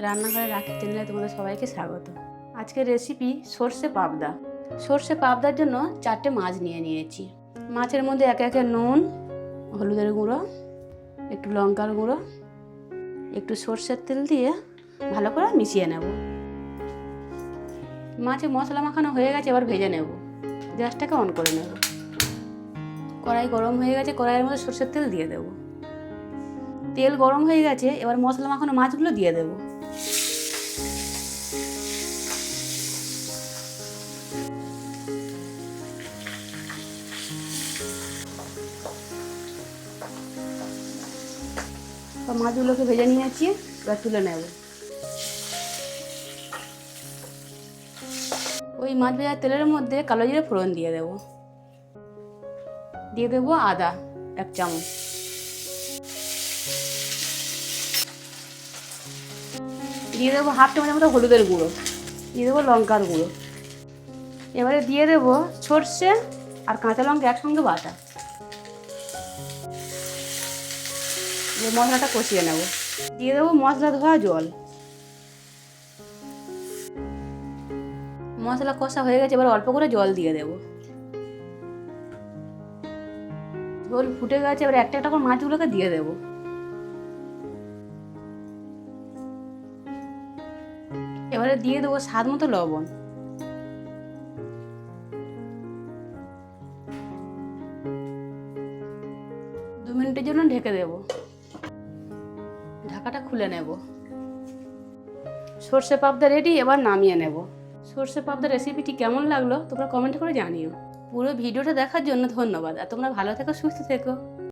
রান্নাঘরে রাখি চ্যানেলে তোমাদের সবাইকে স্বাগত। আজকের রেসিপি সর্ষে পাবদা। সর্ষে পাবদার জন্য 4টে মাছ নিয়ে নিয়েছি। মাছের মধ্যে একে একে নুন, হলুদের গুঁড়ো, একটু লঙ্কার গুঁড়ো, একটু সর্ষের তেল দিয়ে ভালো করে মিশিয়ে নেব। মাছে মশলা মাখানো হয়ে গেছে, এবার ভেজে নেব। গ্যাসটাকে অন করে নেব। কড়াই গরম হয়ে গেছে, কড়াইয়ের মধ্যে সর্ষের তেল দিয়ে দেব। তেল গরম হয়ে গেছে, এবার মশলা মাখানো মাছগুলো দিয়ে দেব। মাছগুলোকে ভেজে নিয়েছি, এবার তুলে নেব। ওই মাছ ভেজার তেলের মধ্যে কালো জিরে ফোড়ন দিয়ে দেব। দিয়ে দেবো আদা 1 চামচ। দিয়ে দেবো 1/2 চামচের মতো হলুদের গুঁড়ো। দিয়ে দেবো লঙ্কার গুঁড়ো। এবারে দিয়ে দেবো সর্ষে আর কাঁচা লঙ্কা একসঙ্গে বাটা। দিয়ে মশলাটা কষিয়ে নেব। দিয়ে দেবো মশলা ধোয়া জল। মশলা কষা হয়ে গেছে, এবার অল্প করে জল দিয়ে দেবো। ঝোল ফুটে গেছে, এবার একটা একটা করে মাছগুলোকে দিয়ে দেবো। এবারে দিয়ে দেবো স্বাদ মতো লবণ। দু মিনিটের জন্য ঢেকে দেব। ঢাকাটা খুলে নেব। সর্ষে পাবদা রেডি, এবার নামিয়ে নেব। সর্ষে পাবদা রেসিপিটি কেমন লাগলো তোমরা কমেন্ট করে জানিও। পুরো ভিডিওটা দেখার জন্য ধন্যবাদ। আর তোমরা ভালো থেকো, সুস্থ থেকো।